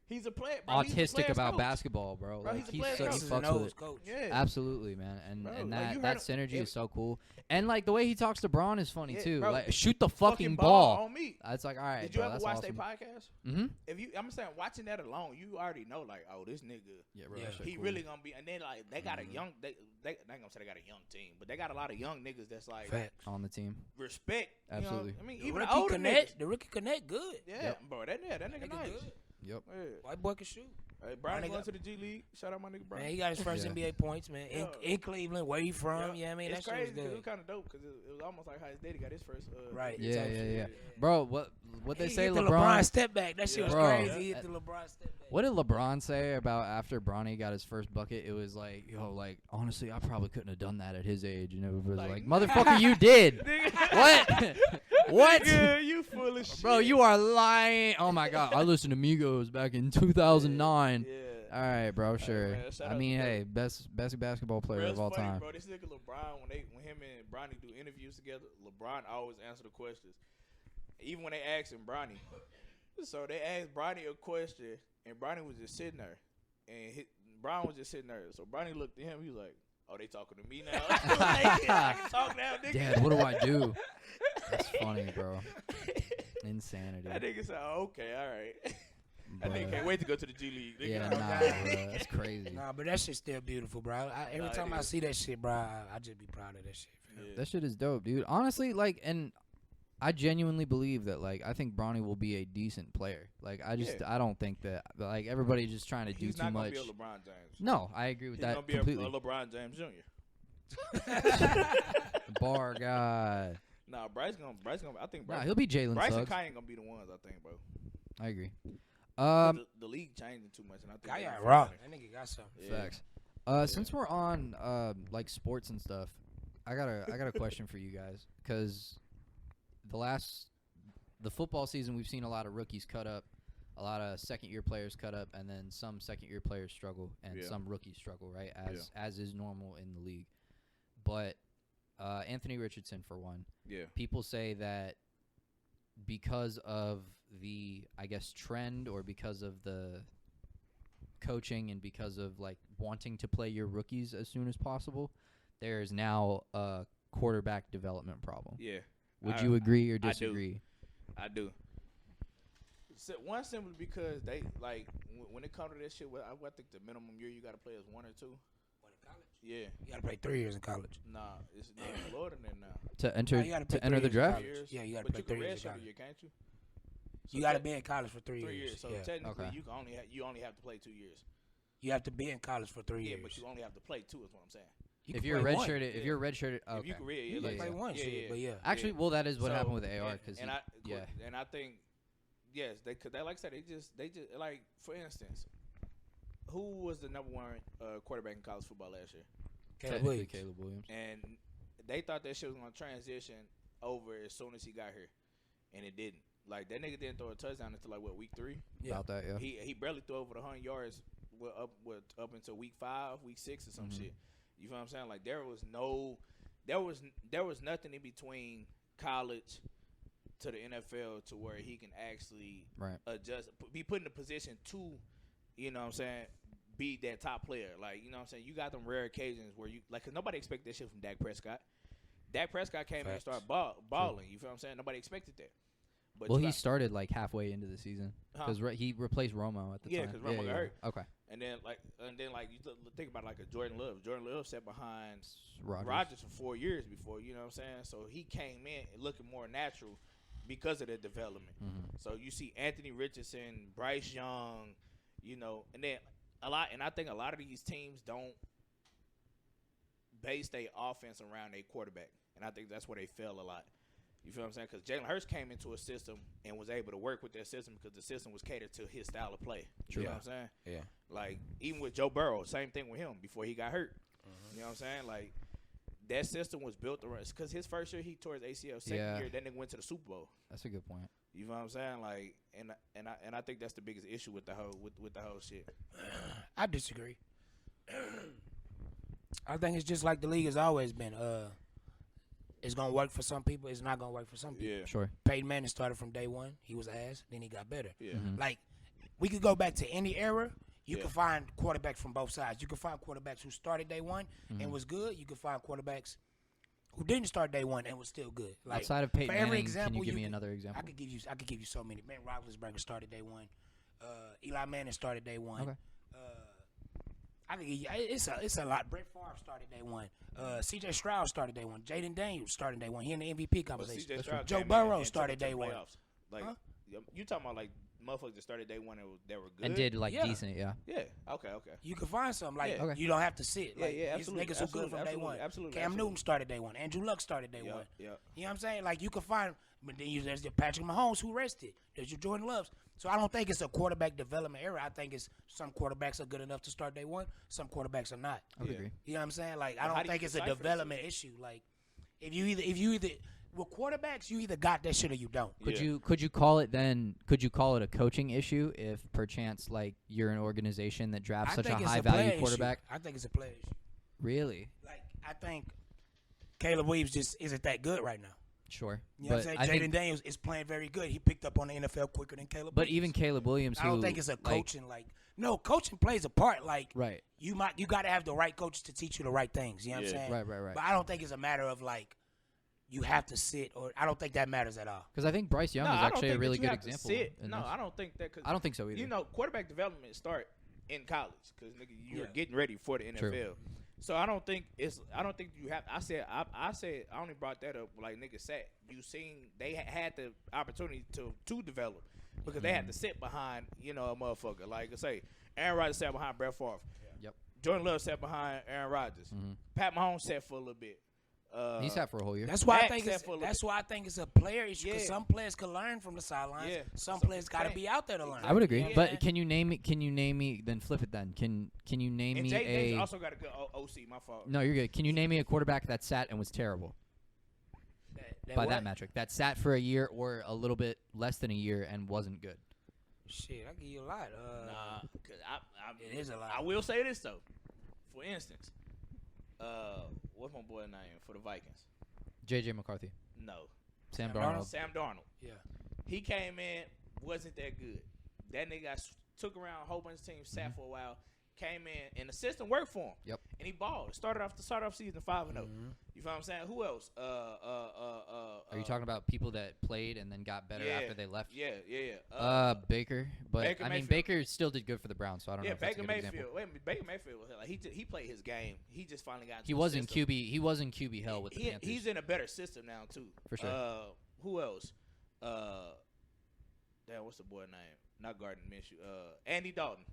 He's a player. Bro, he's a autistic player's about coach. basketball, bro. Bro, Like he's a player's so he coach. This is a fucks with nose it. coach. Yeah. Absolutely, man. And Bro, and like, that you that heard synergy him- is so cool. And like the way he talks to Braun is funny Yeah, too. bro. Like shoot the fucking ball ball. on me. It's like all right, Did you bro. ever That's watch awesome. their podcast? Mm-hmm. If you, I'm saying, watching that alone, you already know, like, oh, this nigga, Yeah, bro. Yeah. that shit he cool. really gonna be. And then like, they got a Mhm. young, they ain't gonna say they got a young team, but they got a lot of young niggas that's like Facts. on the team. respect. You know? Absolutely. I mean, The even rookie the older connect. niggas. The rookie connect good. Yeah, Yep. bro, that nigga nice. good. Yep. Yeah. White boy can shoot. Hey, Brian My going nigga- to the G League. Shout out my nigga Brian. Man, he got his first Yeah. NBA points, man. Yeah. In Cleveland, where he from? Yeah, I mean, it's that shit crazy was 'cause it was good. kind of dope because it was almost like how his daddy got his first. Right. Yeah, type yeah, shit. yeah. Bro, what they He say hit the LeBron step back. That shit was Bro. crazy. He hit the LeBron step back. What did LeBron say about after Bronny got his first bucket? It was like, yo, like honestly, I probably couldn't have done that at his age. And it was like, motherfucker, you did. Nigga. What? What? Nigga, you full of shit. Bro, you are lying. Oh my god, I listened to Migos back in 2009. Yeah. All right, bro. Sure. man, shout I out mean, to hey, best basketball player Bro, of it's all funny, time. bro. This nigga LeBron, when him and Bronny do interviews together, LeBron always answer the questions. Even when they ask him, Bronny. So they asked Bronny a question, and Bronny was just sitting there. And Bron was just sitting there. So Bronny looked at him. He was like, oh, they talking to me now? Like, I can talk now, nigga. Dad, what do I do? That's funny, bro. Insanity. That nigga said, oh, okay, all right. That But, nigga can't wait to go to the G League. Nigga. yeah, No nah, doubt. bro. That's crazy. Nah, but that shit's still beautiful, bro. Every Nah, time it I is. see that shit, bro, I just be proud of that shit. Fam. Yeah. That shit is dope, dude. Honestly, like, and I genuinely believe that, like, I think Bronny will be a decent player. Like, I don't think that, like, everybody's just trying to do He's too not much. going to be a LeBron James. No, I agree with He's that going to be completely. a LeBron James Jr. Bar guy. Nah, Bryce gonna. I think Nah, Bryce. he'll be Jalen Bryce and Suggs. Kai ain't gonna be the ones. I think, bro. I agree. The league changing too much, and I think. Guy they got gonna raw. fix it. That nigga got something. Yeah. Facts. Since we're on like sports and stuff, I got a question for you guys, because the football season, we've seen a lot of rookies cut up, a lot of second-year players cut up, and then some second-year players struggle, and Yeah. some rookies struggle, right? As is normal in the league. But Anthony Richardson, for one, Yeah. people say that because of the, I guess, trend, or because of the coaching, and because of like wanting to play your rookies as soon as possible, there is now a quarterback development problem. Yeah. Would you agree or I do. disagree? I do. One, simply because they like when it comes to that shit. I think the minimum year you got to play is 1 or 2. What, in college? Yeah. You gotta play 3 years in college. Nah, it's lower than that now. To enter No, you gotta play to enter 3 the years in draft? college. Yeah, you gotta But play you can 3 years in redshirt a college. year, can't you? So You gotta be in college for 3 3 years. years. So yeah. technically, Okay. you only have to play 2 years. You have to be in college for 3 Yeah, years. but you only have to play 2. Is what I'm saying. You If can you're play redshirted, one. if you're redshirted, okay. If you can read, You can play one yeah, shit, yeah. but yeah. Actually, well, that is what So, happened with AR, and because I and I think yes, cause they like I said, they just like, for instance, who was the number 1 quarterback in college football last year? Caleb Williams. Caleb Williams. And they thought that shit was gonna transition over as soon as he got here, and it didn't. Like, that nigga didn't throw a touchdown until like week 3. Yeah. About that, yeah. He barely threw over 100 yards up until week 5, week 6 or some shit. You feel what I'm saying? Like, there was nothing in between college to the NFL to where he can actually Right. adjust, be put in a position to, you know what I'm saying, be that top player. Like, you know what I'm saying? You got them rare occasions where you, like, cause nobody expected that shit from Dak Prescott. Dak Prescott came in and Facts. started balling. You feel what I'm saying? Nobody expected that. But Well, you he got- started like halfway into the season, Huh? because he replaced Romo at the Yeah, time. 'cause Romo got hurt. Okay. And then you think about like a Jordan Love. Jordan Love sat behind Rodgers. Rodgers for 4 years before, you know what I'm saying? So he came in looking more natural because of the development. Mhm. So you see Anthony Richardson, Bryce Young, you know, and then I think a lot of these teams don't base their offense around their quarterback. And I think that's where they fail a lot. You feel what I'm saying? Because Jalen Hurts came into a system and was able to work with that system because the system was catered to his style of play. True. You know what I'm saying? Yeah. Like, even with Joe Burrow, same thing with him before he got hurt. You know what I'm saying? Like, that system was built around, because his first year he tore his ACL. Second Yeah. year, then they went to the Super Bowl. That's a good point. You know what I'm saying? Like, and I think that's the biggest issue with the whole shit. I disagree. I think it's just like the league has always been. It's gonna work for some people. It's not gonna work for some people. Yeah. Sure. Peyton Manning started from day one. He was ass. Then he got better. Yeah. Mhm. Like, we could go back to any era. You Yeah. can find quarterbacks from both sides. You can find quarterbacks who started day one and was good. You can find quarterbacks who didn't start day one and was still good. Like, Outside of Peyton for every Manning, example, can you give me can- another example? I could give you so many. Ben Roethlisberger started day one. Eli Manning started day one. Okay. I could give you. It's a lot. Brett Favre started day one. C.J. Stroud started day one. Jaden Daniels started day one. He in the MVP But conversation. CJ Stroud Joe came in Burrow and started took day them to one. playoffs. Like, Huh? you talking about like motherfuckers that started day one that were good And did like Yeah. decent, yeah. Yeah. Okay. You can find something like Yeah. Okay. you don't have to sit. Yeah, Like, yeah, these absolutely, niggas who good from day absolutely, one. absolutely, Cam absolutely. Newton started day one. Andrew Luck started day one. Yeah. You know what I'm saying? Like, you can find, but then there's your Patrick Mahomes who rested. There's your Jordan Loves. So I don't think it's a quarterback development era. I think it's some quarterbacks are good enough to start day one. Some quarterbacks are not. I would Yeah. agree. You know what I'm saying? Like, But I how don't do you think it's a decipher that development issue. Like, if you either with quarterbacks, you either got that shit or you don't. Could you call it then? Could you call it a coaching issue if perchance like you're an organization that drafts such a high value quarterback? I think it's a player issue. Really? Like I think Caleb Williams just isn't that good right now. Sure. You know what I'm saying? Jaden Daniels is playing very good. He picked up on the NFL quicker than Caleb Williams. But even Caleb Williams, I don't think it's a coaching no, coaching plays a part. Like right. You got to have the right coaches to teach you the right things. You know what I'm saying? Right. But I don't think it's a matter of like you have to sit, or I don't think that matters at all. Because I think Bryce Young is actually a really good example. I don't think that. Cause I don't think so either. You know, quarterback development start in college because nigga, you're getting ready for the NFL. True. So I don't think you have. I said I only brought that up like nigga said. You seen they had the opportunity to develop because they had to sit behind a motherfucker. Like I say, Aaron Rodgers sat behind Brett Favre. Yep. Jordan Love sat behind Aaron Rodgers. Pat Mahomes sat for a little bit. He sat for a whole year. That's why I think it's a player issue. Because some players can learn from the sidelines. Yeah. Some players got to be out there to learn. I would agree. But can you name me? Then flip it. Then can you name me Jay also got a good OC. My fault. No, you're good. Can you name me a quarterback that sat and was terrible? By that metric, that sat for a year or a little bit less than a year and wasn't good. Shit, I give you a lot. Nah, cause it is a lot. I will say this though. For instance, what's my boy name for the Vikings? J.J. McCarthy. No. Sam Darnold. Sam Darnold. Yeah. He came in, wasn't that good. That nigga took around a whole bunch of teams, sat for a while, came in, and the system worked for him. Yep. And he balled. Started off season 5-0. You feel what I'm saying? Who else? Are you talking about people that played and then got better after they left? Yeah. Baker, but Baker Mayfield. Baker still did good for the Browns, so I don't know. If that's a good example. Wait a minute, Baker Mayfield was like he played his game. He just finally got. He was in QB. He was in QB hell with the Panthers. He's in a better system now too. For sure. Who else? Damn, what's the boy name? Not Gardner Minshew. Andy Dalton.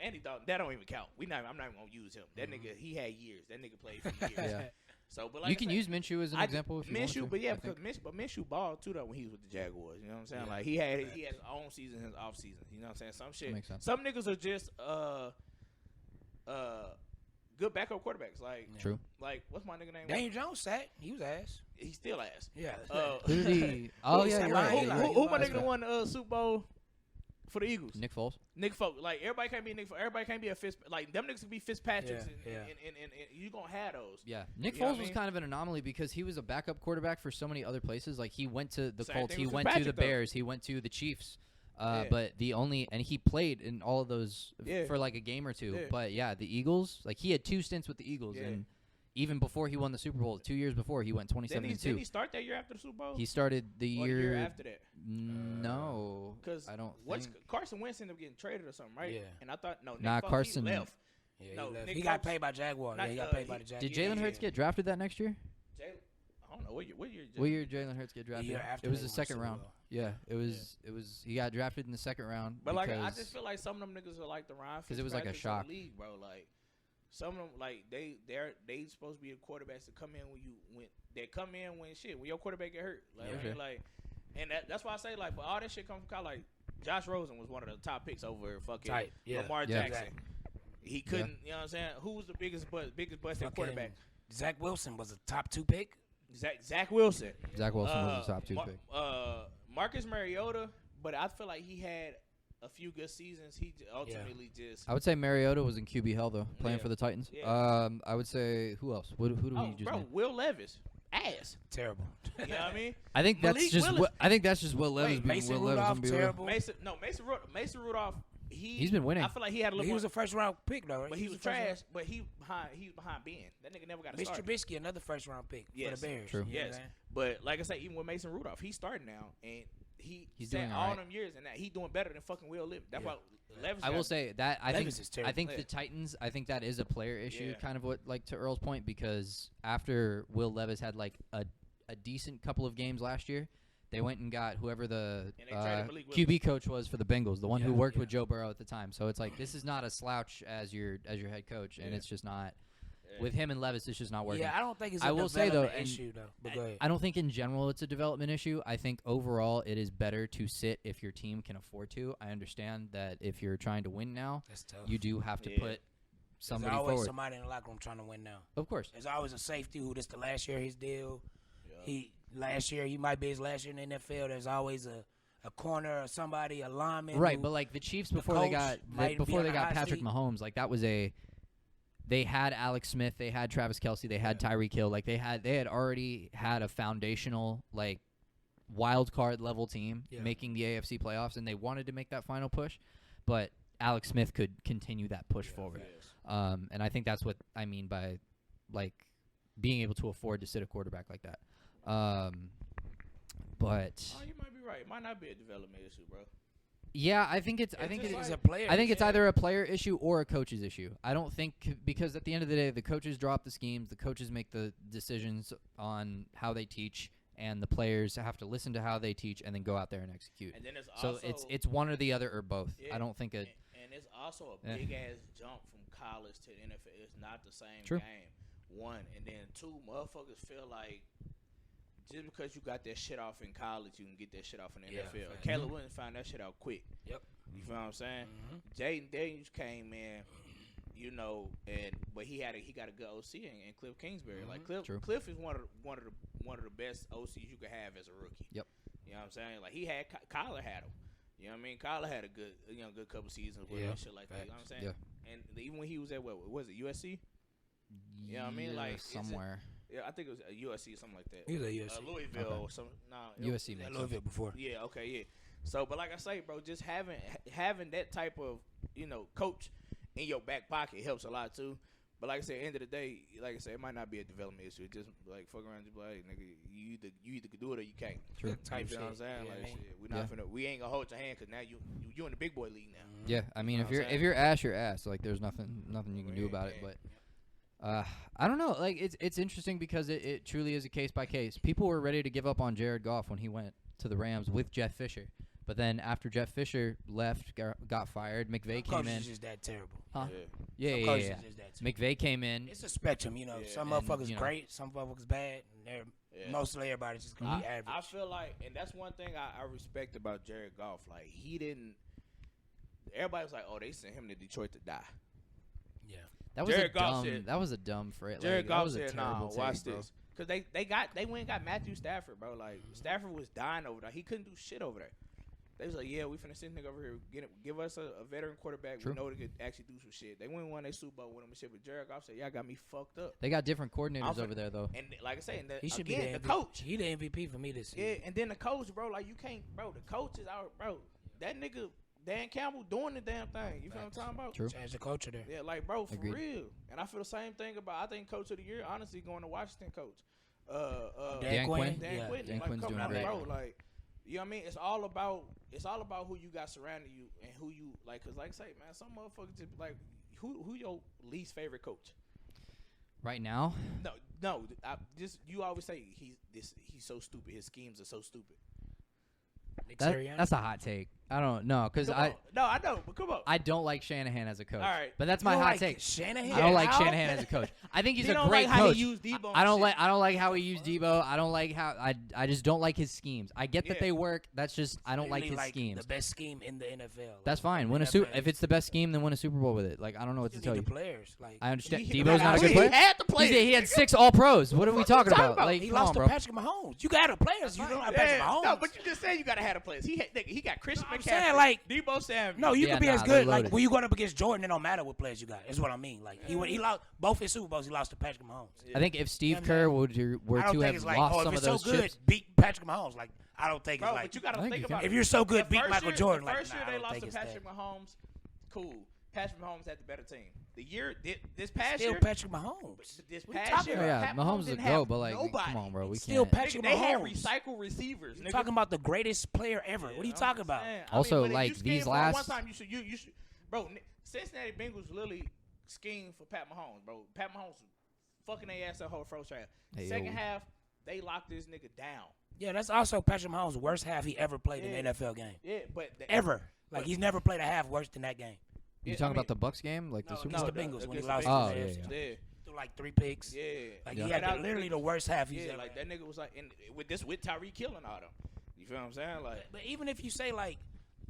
Andy Dalton, that don't even count. I'm not even gonna use him. That nigga, he had years. That nigga played for years. Yeah. So, but like you can use Minshew as an example if you want to. But yeah, because Minshew balled too though when he was with the Jaguars. You know what I'm saying? Like he had his own season, his off season. You know what I'm saying? Some shit. Makes sense. Some niggas are just good backup quarterbacks. Like true. Like what's my nigga name? Daniel Jones sat. He was ass. He's still ass. Yeah. Who did he? Oh yeah, you're right. Who my nigga that won the Super Bowl for the Eagles? Nick Foles. Like everybody can't be Nick Foles. Everybody can't be a like them niggas can be Fitzpatricks. And you gonna have those. Yeah. Nick Foles was kind of an anomaly because he was a backup quarterback for so many other places. Like he went to the Colts, he went to the Bears, he went to the Chiefs. But and he played in all of those for like a game or two. But yeah, the Eagles, like he had 2 stints with the Eagles, and even before he won the Super Bowl, 2 years before, he went 27-2. Didn't he start that year after the Super Bowl? He started the year after that. No, because I don't. Carson Wentz ended up getting traded or something, right? Yeah. And I thought Carson he left. Yeah, he left. He got paid by Jaguars. He got paid by the Jaguars. Did Jalen Hurts get drafted that next year? I don't know what year. What year did Jalen Hurts get drafted? It was the second round. Yeah, it was. He got drafted in the second round. But like, I just feel like some of them niggas are like the Ryan because it was like a shock, league, bro. Like some of them, like they supposed to be the quarterbacks that come in when your quarterback get hurt. Like, and that's why I say like, but all that shit comes from college. Like Josh Rosen was one of the top picks over fucking Lamar Jackson. Exactly. He couldn't, you know what I'm saying? Who was the biggest busted quarterback? Zach Wilson was a top 2 pick. Zach Wilson. Zach Wilson was the top 2 pick. Marcus Mariota, but I feel like he had a few good seasons. He ultimately just. I would say Mariota was in QB hell though, playing for the Titans. Yeah. I would say who else? Who do we just name? Will Levis, ass. Terrible. You know what I mean? I think that's just Will Levis. Mason Rudolph, terrible. Mason Rudolph. He's been winning. I feel like he had a little. He was a first round pick though, right? But he was trash. But he was behind Ben. That nigga never got a start. Mr. Trubisky, another first round pick for the Bears. True. Yes. But like I said, even with Mason Rudolph, he's starting now, and he's doing all them years, and he's doing better than fucking Will Levis. That's why Levis. I will say that I think the Titans. I think that is a player issue, kind of what like to Earl's point, because after Will Levis had like a decent couple of games last year, they went and got whoever the QB coach was for the Bengals, the one who worked with Joe Burrow at the time. So it's like this is not a slouch as your head coach, and it's just not. With him and Levis, it's just not working. Yeah, I don't think it's a development issue, though. But go ahead. I don't think in general it's a development issue. I think overall it is better to sit if your team can afford to. I understand that if you're trying to win now, that's tough. You do have to put somebody There's always forward. somebody in the locker room trying to win now. Of course. There's always a safety who this the last year his deal. last year, he might be his last year in the NFL. There's always a corner or somebody, a lineman. Right, but like the Chiefs before they got Patrick Mahomes, like that was they had Alex Smith, they had Travis Kelce, they had Tyreek Hill, like they had already had a foundational like wild card level team making the AFC playoffs, and they wanted to make that final push, but Alex Smith could continue that push forward. And I think that's what I mean by like being able to afford to sit a quarterback like that. But you might be right. It might not be a development issue, bro. yeah, I think it's a player. I think it's either a player issue or a coach's issue. I don't think because at the end of the day, the coaches drop the schemes, the coaches make the decisions on how they teach, and the players have to listen to how they teach and then go out there and execute. And then it's so also, it's one or the other or both. Yeah, I don't think it. And it's also a big ass jump from college to the NFL. It's not the same True. game. One, and then two, motherfuckers feel like just because you got that shit off in college, you can get that shit off in the NFL. Caleb Williams found that shit out quick. Yep. You feel what I'm saying? Jaden Daniels came in, you know, but he got a good OC in Cliff Kingsbury. Like Cliff is one of the best OCs you could have as a rookie. Yep. You know what I'm saying? Like Kyler had him. You know what I mean? Kyler had a good couple seasons with him and shit like that. You know what I'm saying? Yeah. And even when he was at what was it, USC? You know what I mean? Like somewhere. Yeah, I think it was USC, something like that. He was at USC. Louisville or something. USC makes Louisville before. Yeah, okay, yeah. So, but like I say, bro, just having that type of, coach in your back pocket helps a lot too. But like I said, end of the day, like I said, it might not be a development issue. It just like fuck around and just be like, hey, nigga, you either can do it or you can't. True. You know what I'm saying? Yeah, like shit, we ain't gonna hold your hand because now you in the big boy league now. Yeah, I mean, if you're ass, you're ass. Like there's nothing you can do about it. But I don't know. Like it's interesting because it truly is a case by case. People were ready to give up on Jared Goff when he went to the Rams with Jeff Fisher. But then after Jeff Fisher left, got fired, McVay came in. It's just that terrible. Huh? Yeah. Yeah. McVay came in. It's a spectrum, Some motherfuckers great, some motherfuckers bad, and mostly everybody's just gonna be average. I feel like, and that's one thing I respect about Jared Goff. Like he didn't. Everybody was like, "Oh, they sent him to Detroit to die." Yeah. That was a dumb phrase. Jared Goff said, "Nah, watch this," because they went and got Matthew Stafford, bro. Like Stafford was dying over there. He couldn't do shit over there. They was like, yeah, we finna send nigga over here, give us a veteran quarterback. True. We know they could actually do some shit. They went and won their Super Bowl with him and shit. But Jared Goff said, y'all got me fucked up. They got different coordinators over there though. And like I said, he should again, be the coach. He the MVP for me this season. Yeah, and then the coach, bro. Like you can't, bro. The coach is out, bro. That nigga Dan Campbell doing the damn thing. You feel what I'm talking about? True. Change the culture there. Yeah, like bro, for Agreed. real. And I feel the same thing about. I think Coach of the Year, honestly, going to Washington coach. Dan Quinn. Dan Quinn. Dan Like, Quinn's come doing on, great. bro. Like, you know what I mean? It's all about who you got surrounding you and who you like. Cause like I say, man, some motherfuckers just like who your least favorite coach? Right now, No. You always say he's so stupid. His schemes are so stupid. that's a hot take. I don't know because I know, but come on. I don't like Shanahan as a coach. All right. But that's my You don't hot like take. Shanahan? I don't like How? Shanahan as a coach. I think he's You a don't great like how coach. he used Debo I don't and like how he used Debo. I don't like how I just don't like his schemes. I get that they work. That's just I don't like his schemes. The best scheme in the NFL. That's fine. If it's the best scheme, then win a Super Bowl with it. Like I don't know what to tell you. The players, like I understand. He- Debo's not a good he player. had the players. He had 6 All Pros. What are we talking about? Like he come lost on, to bro. Patrick Mahomes. You got the players. You don't have Patrick Mahomes. No, but you just said you gotta have the players. He got Christian I'm McCaffrey. saying, like- Debo Samuel. No, you Yeah, can be as nah, good. they're Like loaded. when you going up against Jordan, it don't matter what players you got. That's what I mean. Like he lost both his Super Bowls. He lost to Patrick Mahomes. I think if Steve Yeah, Kerr man. were I to don't have think it's like, lost oh, some if of it's so those good, chips, beat Patrick Mahomes. Like I don't think Bro, it's like. but you gotta I think think you about can. If you're so good, the beat first Michael year, Jordan. The Like first year nah, I they don't lost think to it's Patrick that. Mahomes. Cool. Patrick Mahomes had the better team. The year this past Still year, Patrick Mahomes. this What you past talking year, about? yeah, Pat Mahomes is a didn't go, have but like, nobody. come on, bro, we Still can't. Patrick They had Mahomes. recycled receivers. You're nigga. talking about the greatest player ever. What are you talking about? Also, when like, you scheme these for last- one time, you should, bro. Cincinnati Bengals literally schemed for Pat Mahomes, bro. Pat Mahomes fucking their ass that whole first half. Hey, Second yo. half, they locked this nigga down. Yeah, that's also Patrick Mahomes' worst half he ever played in an NFL game. Yeah, but Ever. Like he's never played a half worse than that game. You talking about the Bucks game, like the Super against Bowl? the Bengals when he against lost the Oh, to the yeah, AFC. yeah. Yeah, Threw like 3 picks. yeah. Like Yeah. he had And literally the worst half he's Yeah, ever like had. that nigga was like, and with Tyreek Hill and all them. You feel what I'm saying? Like, But even if you say like,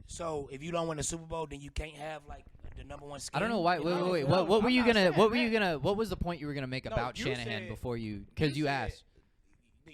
so if you don't win the Super Bowl, then you can't have like the number one scheme. I don't know why. in Wait, the wait, wait. NFL? What were I'm you not gonna? saying What were that. you gonna? What was the point you were gonna make No, about you Shanahan said- before you? Because you said- asked.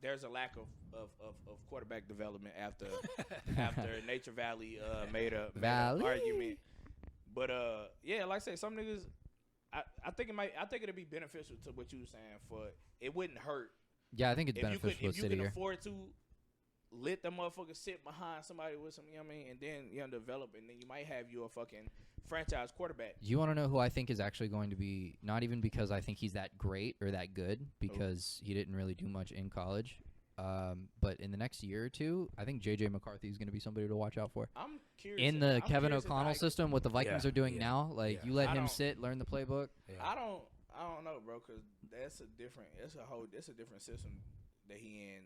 there's a lack of of quarterback development after Nature Valley made a Valley. argument. But yeah, like I said, some niggas. I think it'd be beneficial to what you were saying. For it wouldn't hurt. Yeah, I think it's if beneficial you to sit can here. afford to let the motherfucker sit behind somebody with some, you know what I mean, and then develop, and then you might have your fucking franchise quarterback. You want to know who I think is actually going to be, not even because I think he's that great or that good, because he didn't really do much in college, but in the next year or two, I think J.J. McCarthy is going to be somebody to watch out for. I'm curious. In the I'm Kevin curious O'Connell system, what the Vikings are doing now, like you let him sit, learn the playbook. Yeah. I don't know, bro, because that's a different system that he in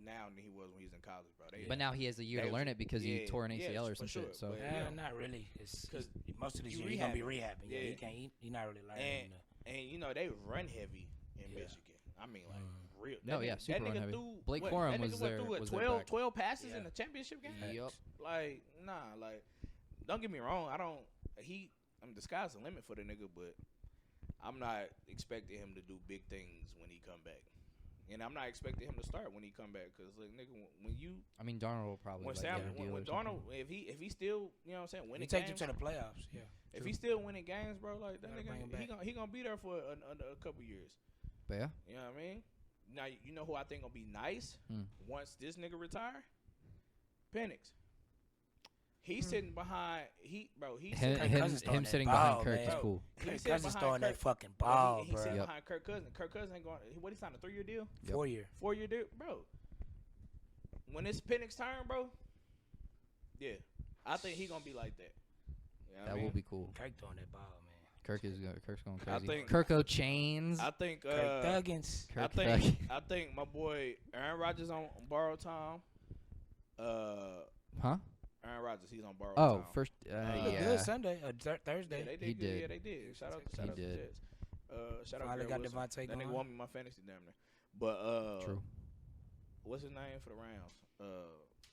now than he was when he was in college, bro. But now he has a year to learn it because he tore an ACL or some shit. So not really. It's because most of these you years he's gonna be rehabbing. Yeah, he not really learning. And you know they run heavy in Michigan. I mean, like real. Super run heavy. Blake what, Corum that was nigga there. Went through, 12 passes in the championship game. Yep. Like don't get me wrong. The sky's the limit for the nigga, but I'm not expecting him to do big things when he come back. And I'm not expecting him to start when he come back, because like nigga, when you, I mean, Darnold will probably when Darnold, if he still, you know what I'm saying, winning he games, takes you to the playoffs. Yeah, if he's still winning games, bro, like that nigga, he gonna be there for a couple years. But yeah, you know what I mean. Now you know who I think gonna be nice once this nigga retire? Penix. He's sitting behind him sitting behind Kirk is cool. Kirk Cousins throwing that fucking ball, he's sitting behind Kirk Cousins. Kirk Cousins ain't going. What, he signed a 3-year deal? 4-year deal, bro. When it's Penix turn, bro. Yeah, I think he gonna be like that. You know that will be cool. Kirk throwing that ball, man. Kirk's going crazy. I think Kirko Chains. I think Kirk Thuggins. I think my boy Aaron Rodgers on borrowed time. Aaron Rodgers, he's on borrowed time. First, good Sunday, Thursday. Yeah, they did. He did. Yeah, they did. Shout out to the Jets. Shout out to got Wilson. Devontae That nigga going. won me my fantasy damn near. But True. What's his name for the Rams?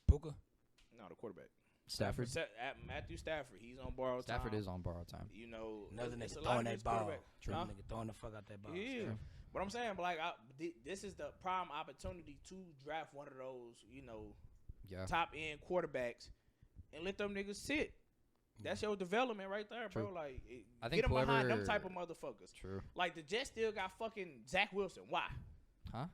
Puka. No, the quarterback. Stafford. Matthew Stafford. He's on borrowed time. Stafford is on borrowed time. You know, another it's nigga a throwing lot that of ball. True. Nigga throwing the fuck out that ball. Yeah. But I'm saying, but like, this is the prime opportunity to draft one of those, you know, top end quarterbacks and let them niggas sit. That's your development right there, bro. Like, I think get them behind them type of motherfuckers. True. Like the Jets still got fucking Zach Wilson. Why? Huh?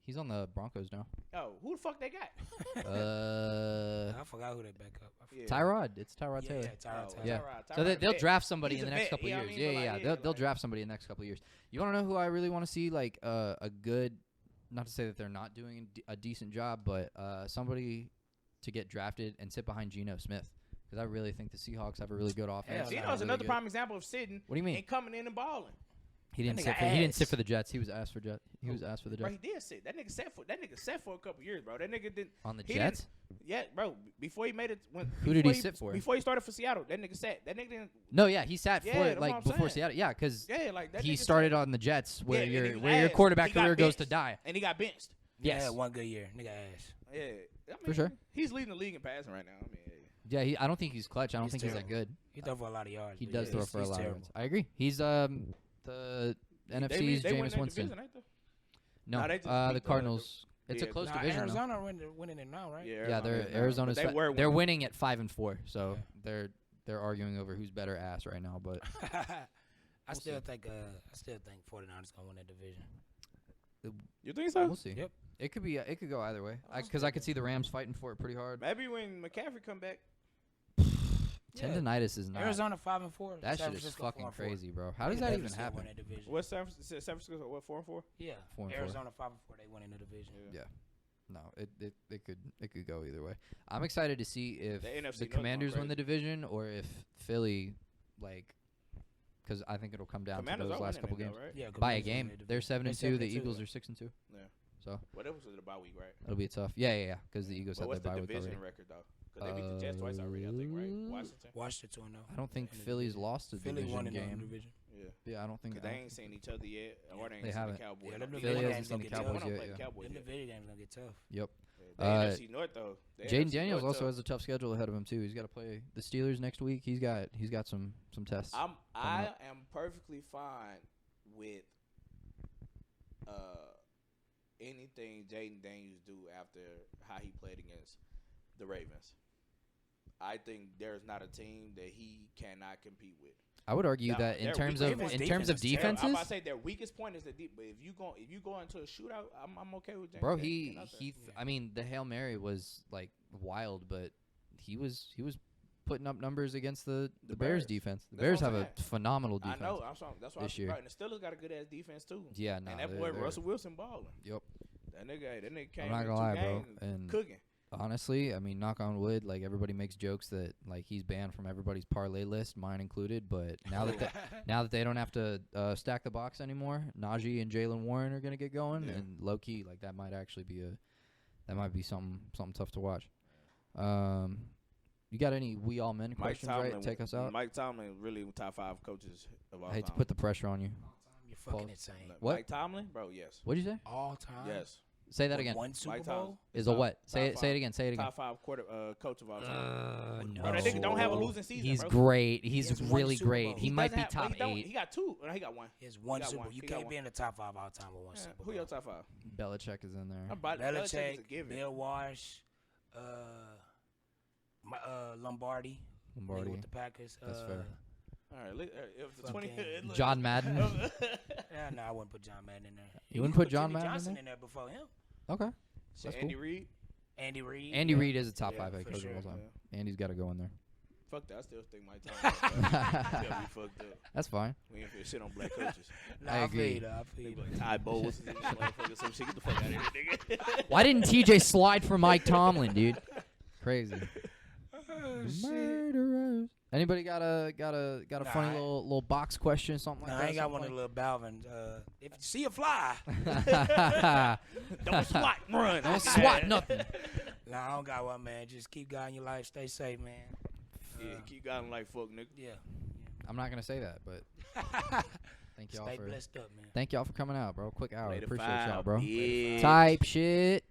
He's on the Broncos now. Oh, who the fuck they got? I forgot who they back up. Tyrod. It's Tyrod Taylor. Tyrod. Yeah. Tyrod, So they'll draft somebody He's in the a next vet, couple you know years. what I mean? Yeah, But yeah. like, They'll draft somebody in the next couple years. You want to know who I really want to see? Like a good, not to say that they're not doing a decent job, but somebody to get drafted and sit behind Geno Smith. Because I really think the Seahawks have a really good offense. Geno's another prime example of sitting. What do you mean? And coming in and balling. He didn't sit for the Jets. He was asked for Jets. He was asked for the Jets. Bro, he did sit. That nigga sat for a couple years, bro. That nigga didn't on the Jets. Yeah, bro. Before he made it, who did he sit for? Before he started for Seattle, that nigga sat. That nigga didn't. No, yeah, he sat for it like before Seattle. Yeah, because like that he started on the Jets, where your quarterback career goes to die, and he got benched. Yes, yeah, one good year, nigga ass. Yeah, for sure. He's leading the league in passing right now. I mean. Yeah, I don't think he's clutch. I don't think he's that good. He throw for a lot of yards. He does throw for a lot of yards. I agree. He's the NFC's Jameis Winston. No, the Cardinals. It's a close division. Arizona winning it now, right? Yeah, Arizona's. They're winning at 5-4, so they're arguing over who's better ass right now. But I still think 49ers gonna win that division. You think so? We'll see. Yep. It could be. It could go either way. Because I could see the Rams fighting for it pretty hard. Maybe when McCaffrey come back. Tendonitis is not. Arizona 5-4. That shit is fucking crazy, bro. How does that even happen? What's San Francisco? What 4-4? Yeah. 4-4. Arizona 5-4. They win in the division. Yeah. No, it could go either way. I'm excited to see if the NFC Commanders win the division or if Philly, because I think it'll come down to those last couple games. Right? Yeah, by a game. They're 7-2. The Eagles are 6-2. Yeah. So. Well, that was the bye week, right? It'll be tough. Yeah. Because the Eagles had their bye week already. What's the division record though? Because they beat the Jets twice already, I think, right? Washington 2-0. I don't think Philly's lost a division game. Yeah, I don't think they ain't seen each other yet, or they ain't seen the Cowboys. Yeah, Philly hasn't seen the Cowboys yet. The division game's gonna get tough. Yep. NFC North though. Jaden Daniels also has a tough schedule ahead of him too. He's got to play the Steelers next week. He's got some tests. I am perfectly fine with anything Jaden Daniels do after how he played against the Ravens. I think there's not a team that he cannot compete with. I would argue Now, that in their terms weakest of point- defenses, I'm about to say their weakest point is the deep. But if you go into a shootout, I'm okay with Jaden bro, Daniels getting out there. I mean, the Hail Mary was like wild, but he was putting up numbers against the Bears defense. The That's Bears what have I'm a phenomenal defense. I know. That's why this year. Right, and the Steelers got a good ass defense too. Yeah, no, and that boy Russell Wilson balling. Yep. That nigga came I'm not in gonna 2 lie, bro. games And cooking. honestly, I mean, knock on wood, like everybody makes jokes that like he's banned from everybody's parlay list, mine included. But now that they don't have to stack the box anymore, Najee and Jalen Warren are gonna get going, and low key, like that might actually be something tough to watch. You got any we all men questions? Right, take us out. Mike Tomlin really top 5 coaches of all I hate time. to put the pressure on you. You're fucking Pause. insane. What? Mike Tomlin, bro? Yes. What'd you say? All time. Yes. Say that With again. One Super Mike Tomlin. Bowl. Is a Top- what? Say top it 5 again. Say it again. Top 5 coach of all time. No. Bro, that nigga don't have a losing season. He's bro. great. He He's has one really Super great. Bowl. He might doesn't be have- top he don't- 8. He got 2. No, he got 1. He has one He got Super. one. You He got can't one. be in the top 5 all time with one Super Bowl. Who your top 5? Belichick is in there. Belichick is a Belichick, given. Bill Walsh, Lombardi Lombardi. with the Packers. That's fair. All right, if the 20 Fucking John Madden. Yeah, no, I wouldn't put John Madden in there. You wouldn't put John Jimmy Madden in Johnson there? in there before him. Okay. So That's Andy cool. Reid. Andy Reid. Andy yeah. Reid is a top Yeah, 5 head for coach sure. of all time. Yeah. Andy's got to go in there. Fuck that. I still think Mike Tomlin. Got me fucked up. That's fine. We ain't finna shit on black coaches. Nah, I agree. feel you, I feel you. Like Ty Bowles and motherfucker, some shit. Get the fuck out of here, nigga. Why didn't TJ slide for Mike Tomlin, dude? Crazy. Oh, shit. Murderers. Anybody got a funny Nah, little box question, something Nah, like that? I ain't got one of the little Balvin. If you see a fly, Don't swat, run. Don't swat nothing. nah, I don't got one, man. Just keep God in your life. Stay safe, man. Yeah, keep going like fuck, nigga. Yeah. I'm not gonna say that, but thank y'all Stay for blessed up, man. thank y'all for coming out, bro. Quick hour. Play the Appreciate foul, y'all, bro. bitch. Type shit.